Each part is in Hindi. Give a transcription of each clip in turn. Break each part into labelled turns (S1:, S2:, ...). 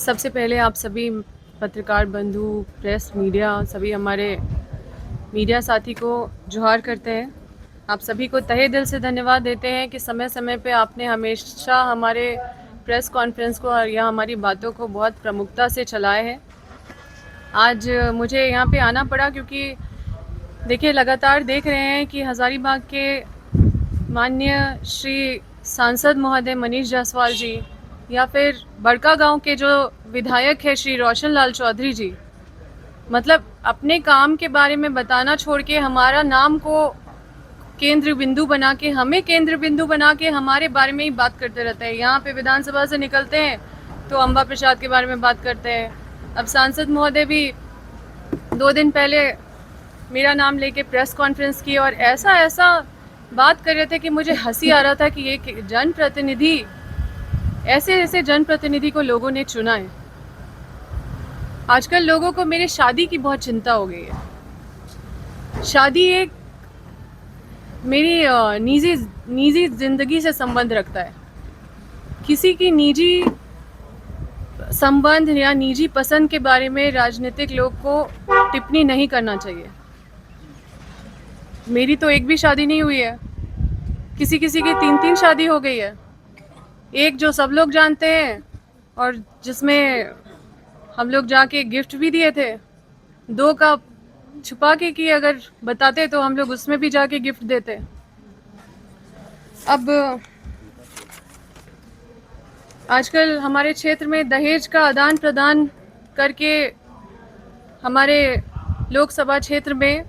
S1: सबसे पहले आप सभी पत्रकार बंधु, प्रेस, मीडिया, सभी हमारे मीडिया साथी को जोहार करते हैं। आप सभी को तहे दिल से धन्यवाद देते हैं कि समय समय पे आपने हमेशा हमारे प्रेस कॉन्फ्रेंस को या हमारी बातों को बहुत प्रमुखता से चलाया है। आज मुझे यहाँ पे आना पड़ा क्योंकि देखिए लगातार देख रहे हैं कि हज़ारीबाग के माननीय श्री सांसद महोदय मनीष जायसवाल जी या फिर बड़कागांव के जो विधायक है श्री रोशन लाल चौधरी जी, मतलब अपने काम के बारे में बताना छोड़ के हमारा नाम को केंद्र बिंदु बना के, हमें केंद्र बिंदु बना के हमारे बारे में ही बात करते रहते हैं। यहाँ पे विधानसभा से निकलते हैं तो अम्बा प्रसाद के बारे में बात करते हैं। अब सांसद महोदय भी 2 दिन पहले मेरा नाम लेके प्रेस कॉन्फ्रेंस की और ऐसा बात कर रहे थे कि मुझे हंसी आ रहा था कि ये जनप्रतिनिधि, ऐसे जनप्रतिनिधि को लोगों ने चुना है। आजकल लोगों को मेरे शादी की बहुत चिंता हो गई है। शादी एक मेरी निजी जिंदगी से संबंध रखता है। किसी की निजी संबंध या निजी पसंद के बारे में राजनीतिक लोग को टिप्पणी नहीं करना चाहिए। मेरी तो एक भी शादी नहीं हुई है, किसी की 3 शादी हो गई है। एक जो सब लोग जानते हैं और जिसमें हम लोग जाके गिफ्ट भी दिए थे। 2 का छुपा के कि अगर बताते तो हम लोग उसमें भी जाके गिफ्ट देते। अब आजकल हमारे क्षेत्र में दहेज का आदान प्रदान करके हमारे लोकसभा क्षेत्र में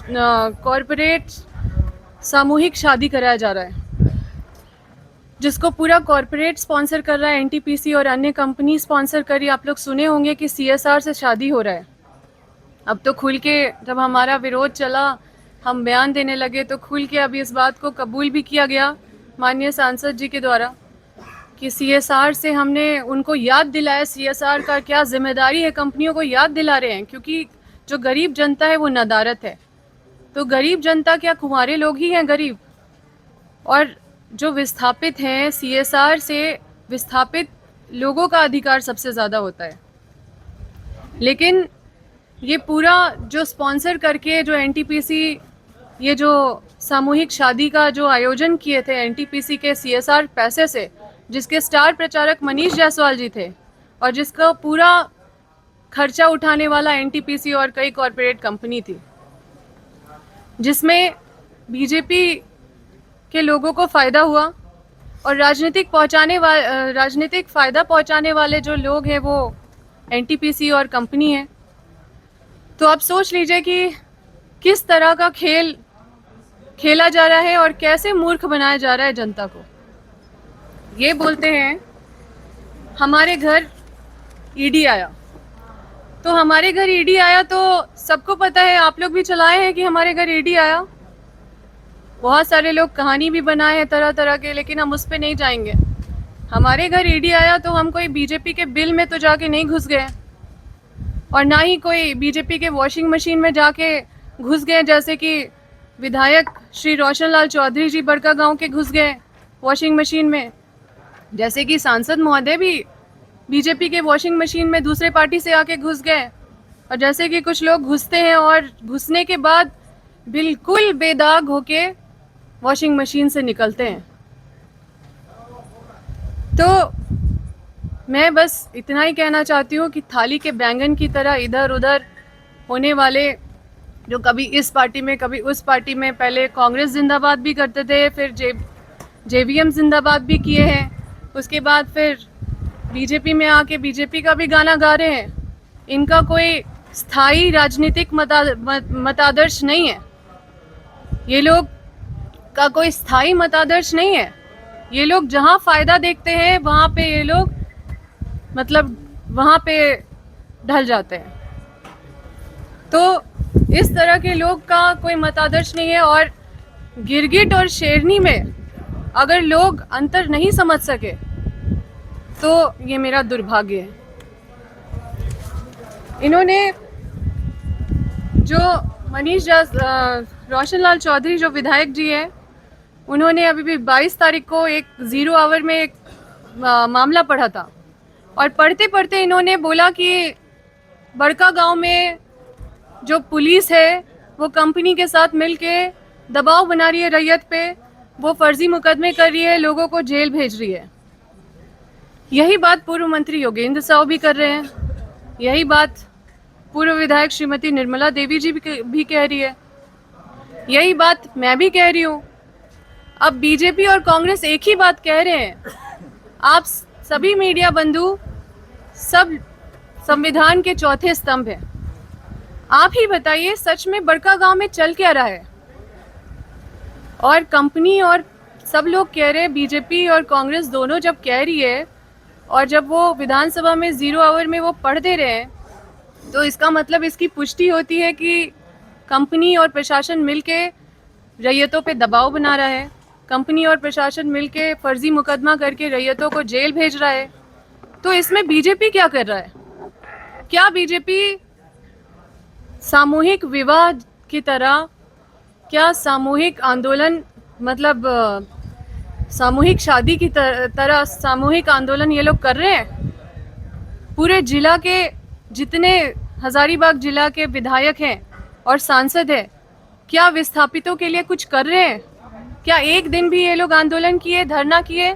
S1: कॉरपोरेट सामूहिक शादी कराया जा रहा है, जिसको पूरा कॉरपोरेट स्पॉन्सर कर रहा है, एनटीपीसी और अन्य कंपनी स्पॉन्सर कर रही है। आप लोग सुने होंगे कि सीएसआर से शादी हो रहा है। अब तो खुल के, जब हमारा विरोध चला, हम बयान देने लगे तो खुल के अभी इस बात को कबूल भी किया गया माननीय सांसद जी के द्वारा कि सीएसआर से हमने उनको याद दिलाया। सीएसआर का क्या जिम्मेदारी है, कंपनियों को याद दिला रहे हैं, क्योंकि जो गरीब जनता है वो नदारत है। तो गरीब जनता क्या कुंवारे लोग ही हैं गरीब? और जो विस्थापित हैं, सीएसआर से विस्थापित लोगों का अधिकार सबसे ज़्यादा होता है। लेकिन ये पूरा जो स्पॉन्सर करके जो एनटीपीसी, ये जो सामूहिक शादी का जो आयोजन किए थे एनटीपीसी के सीएसआर पैसे से, जिसके स्टार प्रचारक मनीष जायसवाल जी थे और जिसका पूरा खर्चा उठाने वाला एनटीपीसी और कई कॉरपोरेट कंपनी थी, जिसमें बीजेपी के लोगों को फ़ायदा हुआ और राजनीतिक फ़ायदा पहुंचाने वाले जो लोग हैं वो एनटीपीसी और कंपनी है। तो आप सोच लीजिए कि किस तरह का खेल खेला जा रहा है और कैसे मूर्ख बनाया जा रहा है जनता को। ये बोलते हैं हमारे घर ईडी आया, तो हमारे घर ईडी आया तो सबको पता है, आप लोग भी चलाए हैं कि हमारे घर ईडी आया। बहुत सारे लोग कहानी भी बनाए हैं तरह तरह के, लेकिन हम उस पर नहीं जाएंगे। हमारे घर ईडी आया तो हम कोई बीजेपी के बिल में तो जाके नहीं घुस गए और ना ही कोई बीजेपी के वॉशिंग मशीन में जाके घुस गए, जैसे कि विधायक श्री रोशन लाल चौधरी जी बड़कागांव के घुस गए वॉशिंग मशीन में, जैसे कि सांसद महोदय भी बीजेपी के वॉशिंग मशीन में दूसरे पार्टी से आके घुस गए, और जैसे कि कुछ लोग घुसते हैं और घुसने के बाद बिल्कुल बेदाग होके वॉशिंग मशीन से निकलते हैं। तो मैं बस इतना ही कहना चाहती हूँ कि थाली के बैंगन की तरह इधर उधर होने वाले, जो कभी इस पार्टी में कभी उस पार्टी में, पहले कांग्रेस जिंदाबाद भी करते थे, फिर जेवीएम जिंदाबाद भी किए हैं, उसके बाद फिर बीजेपी में आके बीजेपी का भी गाना गा रहे हैं। इनका कोई स्थायी राजनीतिक मतादर्श नहीं है। ये लोग का कोई स्थायी मतादर्श नहीं है। ये लोग जहाँ फ़ायदा देखते हैं वहाँ पे ये लोग मतलब वहाँ पे ढल जाते हैं। तो इस तरह के लोग का कोई मतादर्श नहीं है। और गिरगिट और शेरनी में अगर लोग अंतर नहीं समझ सके तो ये मेरा दुर्भाग्य है। इन्होंने जो रोशन लाल चौधरी जो विधायक जी हैं, उन्होंने अभी भी 22 तारीख को एक 0 आवर में एक मामला पढ़ा था और पढ़ते पढ़ते इन्होंने बोला कि बड़का गांव में जो पुलिस है वो कंपनी के साथ मिलके दबाव बना रही है रैयत पे, वो फर्जी मुकदमे कर रही है, लोगों को जेल भेज रही है। यही बात पूर्व मंत्री योगेंद्र साहु भी कर रहे हैं, यही बात पूर्व विधायक श्रीमती निर्मला देवी जी भी कह रही है, यही बात मैं भी कह रही हूँ। अब बीजेपी और कांग्रेस एक ही बात कह रहे हैं। आप सभी मीडिया बंधु सब संविधान के चौथे स्तंभ हैं। आप ही बताइए सच में बड़का गांव में चल क्या रहा है? और कंपनी और सब लोग कह रहे हैं, बीजेपी और कांग्रेस दोनों जब कह रही है और जब वो विधानसभा में 0 आवर में वो पढ़ दे रहे हैं, तो इसका मतलब इसकी पुष्टि होती है कि कंपनी और प्रशासन मिलके रैयतों पे दबाव बना रहा है, कंपनी और प्रशासन मिलके फर्जी मुकदमा करके रैयतों को जेल भेज रहा है। तो इसमें बीजेपी क्या कर रहा है? क्या बीजेपी सामूहिक विवाह की तरह, क्या सामूहिक आंदोलन मतलब सामूहिक शादी की तरह सामूहिक आंदोलन ये लोग कर रहे हैं? पूरे जिला के जितने हजारीबाग जिला के विधायक हैं और सांसद हैं, क्या विस्थापितों के लिए कुछ कर रहे हैं? क्या एक दिन भी ये लोग आंदोलन किए, धरना किए?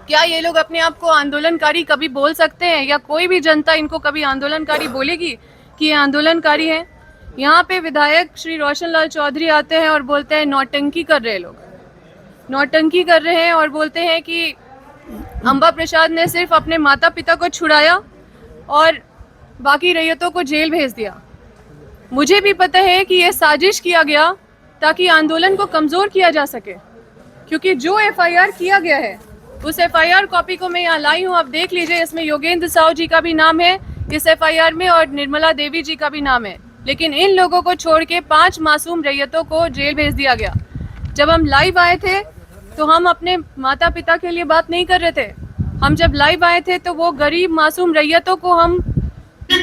S1: क्या ये लोग अपने आप को आंदोलनकारी कभी बोल सकते हैं, या कोई भी जनता इनको कभी आंदोलनकारी बोलेगी कि ये आंदोलनकारी हैं? यहाँ पे विधायक श्री रोशन लाल चौधरी आते हैं और बोलते हैं नौटंकी कर रहे हैं लोग, नौटंकी कर रहे हैं, और बोलते हैं कि अंबा प्रसाद ने सिर्फ अपने माता पिता को छुड़ाया और बाकी रैयतों को जेल भेज दिया। मुझे भी पता है कि यह साजिश किया गया ताकि आंदोलन को कमजोर किया जा सके, क्योंकि जो एफआईआर किया गया है उस एफआईआर कॉपी को मैं यहाँ लाई हूँ, आप देख लीजिए। इसमें योगेंद्र साहु जी का भी नाम है इस एफआईआर में और निर्मला देवी जी का भी नाम है, लेकिन इन लोगों को छोड़ के 5 मासूम रैयतों को जेल भेज दिया गया। जब हम लाइव आए थे तो हम अपने माता पिता के लिए बात नहीं कर रहे थे। हम जब लाइव आए थे तो वो गरीब मासूम रैयतों को हम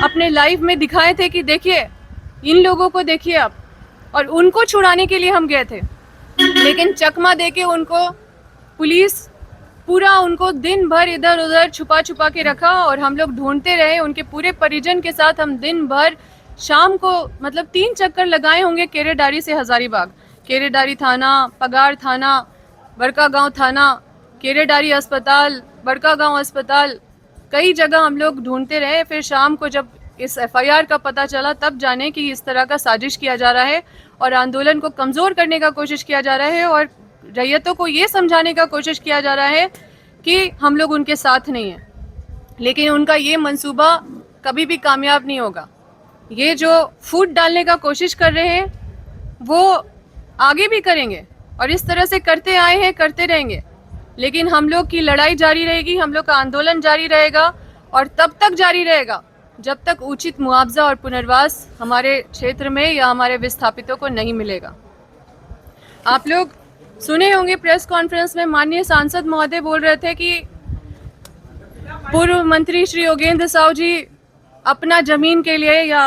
S1: अपने लाइव में दिखाए थे कि देखिए इन लोगों को देखिए आप, और उनको छुड़ाने के लिए हम गए थे। लेकिन चकमा देके उनको पुलिस पूरा उनको दिन भर इधर उधर छुपा छुपा के रखा और हम लोग ढूंढते रहे। उनके पूरे परिजन के साथ हम दिन भर शाम को मतलब 3 चक्कर लगाए होंगे केरेडारी से हजारीबाग, केरेडारी थाना, पगार थाना, बड़का गांव थाना, केरेडारी अस्पताल, बड़का गांव अस्पताल, कई जगह हम लोग ढूंढते रहे। फिर शाम को जब इस एफआईआर का पता चला तब जाने कि इस तरह का साजिश किया जा रहा है और आंदोलन को कमज़ोर करने का कोशिश किया जा रहा है और रैयतों को ये समझाने का कोशिश किया जा रहा है कि हम लोग उनके साथ नहीं हैं। लेकिन उनका ये मंसूबा कभी भी कामयाब नहीं होगा। ये जो फूट डालने का कोशिश कर रहे हैं वो आगे भी करेंगे और इस तरह से करते आए हैं, करते रहेंगे। लेकिन हम लोग की लड़ाई जारी रहेगी, हम लोग का आंदोलन जारी रहेगा और तब तक जारी रहेगा जब तक उचित मुआवजा और पुनर्वास हमारे क्षेत्र में या हमारे विस्थापितों को नहीं मिलेगा। आप लोग सुने होंगे प्रेस कॉन्फ्रेंस में माननीय सांसद महोदय बोल रहे थे कि पूर्व मंत्री श्री योगेंद्र साहु जी अपना जमीन के लिए या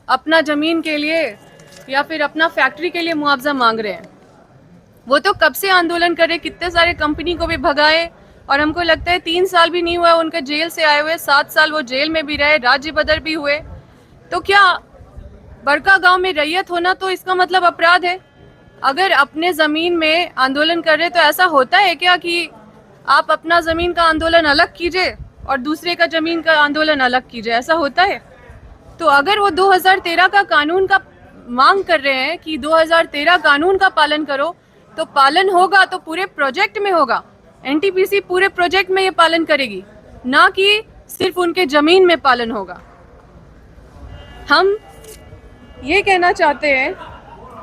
S1: अपना जमीन के लिए या फिर अपना फैक्ट्री के लिए मुआवजा मांग रहे हैं। वो तो कब से आंदोलन कर रहे, कितने सारे कंपनी को भी भगाए और हमको लगता है 3 साल भी नहीं हुआ उनके जेल से आए हुए, 7 साल वो जेल में भी रहे, राज्य बदर भी हुए। तो क्या बड़का गांव में रैयत होना तो इसका मतलब अपराध है? अगर अपने ज़मीन में आंदोलन कर रहे तो ऐसा होता है क्या कि आप अपना ज़मीन का आंदोलन अलग कीजिए और दूसरे का ज़मीन का आंदोलन अलग कीजिए, ऐसा होता है? तो अगर वो 2013 का कानून का मांग कर रहे हैं कि 2013 कानून का पालन करो, तो पालन होगा तो पूरे प्रोजेक्ट में होगा। एनटीपीसी पूरे प्रोजेक्ट में ये पालन करेगी, ना कि सिर्फ उनके ज़मीन में पालन होगा। हम ये कहना चाहते हैं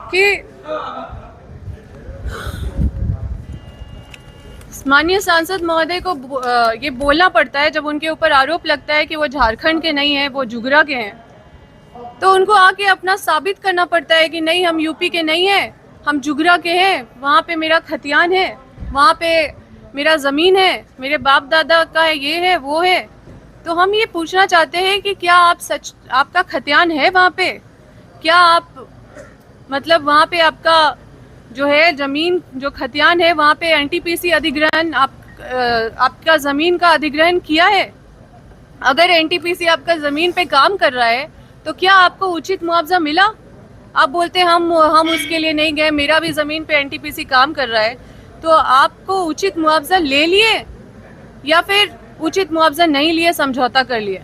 S1: कि माननीय सांसद महोदय को ये बोलना पड़ता है जब उनके ऊपर आरोप लगता है कि वो झारखंड के नहीं हैं, वो जुगरा के हैं, तो उनको आके अपना साबित करना पड़ता है कि नहीं हम यूपी के नहीं हैं, हम जुगरा के हैं, वहाँ पे मेरा खतियान है, वहाँ पे मेरा ज़मीन है, मेरे बाप दादा का है, ये है वो है। तो हम ये पूछना चाहते हैं कि क्या आप सच आपका खतियान है वहाँ पे? क्या आप मतलब वहाँ पे आपका जो है ज़मीन जो खतियान है वहाँ पे एनटीपीसी अधिग्रहण आप आपका ज़मीन का अधिग्रहण किया है? अगर एनटीपीसी आपका ज़मीन पे काम कर रहा है तो क्या आपको उचित मुआवजा मिला? आप बोलते हैं हम उसके लिए नहीं गए, मेरा भी ज़मीन पे एनटीपीसी काम कर रहा है, तो आपको उचित मुआवजा ले लिए या फिर उचित मुआवजा नहीं लिए, समझौता कर लिए?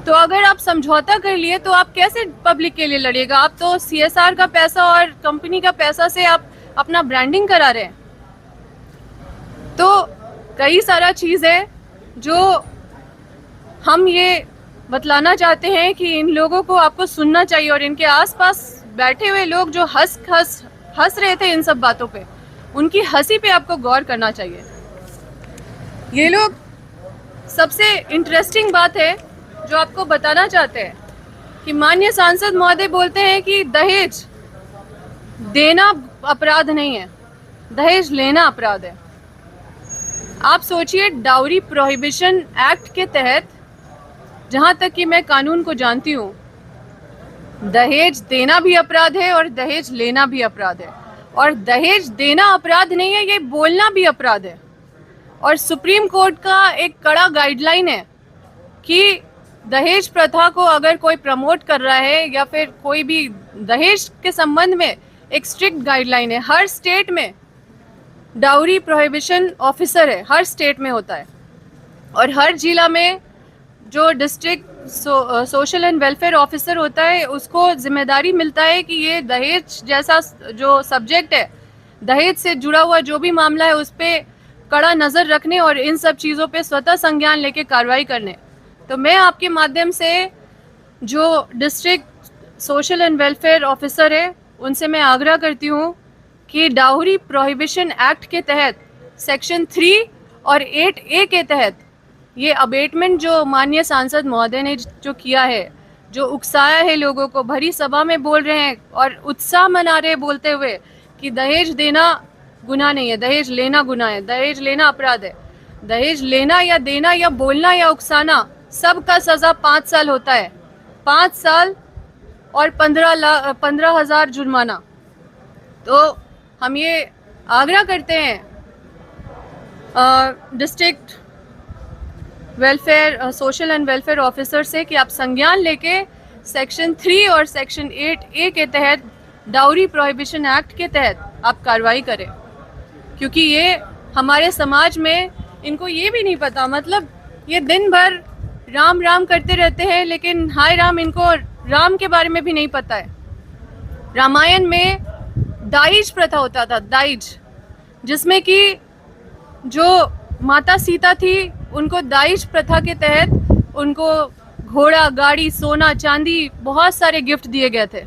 S1: तो अगर आप समझौता कर लिए तो आप कैसे पब्लिक के लिए लड़िएगा? आप तो सीएसआर का पैसा और कंपनी का पैसा से आप अपना ब्रांडिंग करा रहे हैं। तो कई सारा चीज़ है जो हम ये बतलाना चाहते हैं कि इन लोगों को आपको सुनना चाहिए, और इनके आसपास बैठे हुए लोग जो हंस रहे थे इन सब बातों पे, उनकी हंसी पे आपको गौर करना चाहिए। ये लोग, सबसे इंटरेस्टिंग बात है जो आपको बताना चाहते हैं कि माननीय सांसद महोदय बोलते हैं कि दहेज देना अपराध नहीं है, दहेज लेना अपराध है। आप सोचिए, डाउरी प्रोहिबिशन एक्ट के तहत, जहां तक कि मैं कानून को जानती हूँ, दहेज देना भी अपराध है और दहेज लेना भी अपराध है। और दहेज देना अपराध नहीं है, ये बोलना भी अपराध है। और सुप्रीम कोर्ट का एक कड़ा गाइडलाइन है कि दहेज प्रथा को अगर कोई प्रमोट कर रहा है या फिर कोई भी दहेज के संबंध में एक स्ट्रिक्ट गाइडलाइन है। हर स्टेट में डाउरी प्रोहिबिशन ऑफिसर है, हर स्टेट में होता है, और हर जिला में जो district social and welfare officer होता है उसको जिम्मेदारी मिलता है कि ये दहेज जैसा जो सब्जेक्ट है, दहेज से जुड़ा हुआ जो भी मामला है उस पर कड़ा नज़र रखने और इन सब चीज़ों पे स्वतः संज्ञान लेके कार्रवाई करने। तो मैं आपके माध्यम से जो district social and welfare officer है उनसे मैं आग्रह करती हूँ कि डाउरी प्रोहिबिशन एक्ट के तहत सेक्शन 3 और 8A के तहत ये अबेटमेंट जो माननीय सांसद महोदय ने जो किया है, जो उकसाया है लोगों को, भरी सभा में बोल रहे हैं और उत्साह मना रहे हैं बोलते हुए कि दहेज देना गुनाह नहीं है, दहेज लेना गुनाह है, दहेज लेना अपराध है। दहेज लेना या देना या बोलना या उकसाना, सबका सज़ा 5 साल होता है, 5 साल और 15,000 जुर्माना। तो हम ये आग्रह करते हैं district welfare social and welfare officer से कि आप संज्ञान लेके सेक्शन 3 और सेक्शन 8A के तहत, डाउरी प्रोहिबिशन एक्ट के तहत आप कार्रवाई करें, क्योंकि ये हमारे समाज में इनको ये भी नहीं पता, मतलब ये दिन भर राम राम करते रहते हैं, लेकिन हाय राम, इनको राम के बारे में भी नहीं पता है। रामायण में दाइज प्रथा होता था, दाइज, जिसमें कि जो माता सीता थी उनको दाइज प्रथा के तहत उनको घोड़ा, गाड़ी, सोना, चांदी, बहुत सारे गिफ्ट दिए गए थे।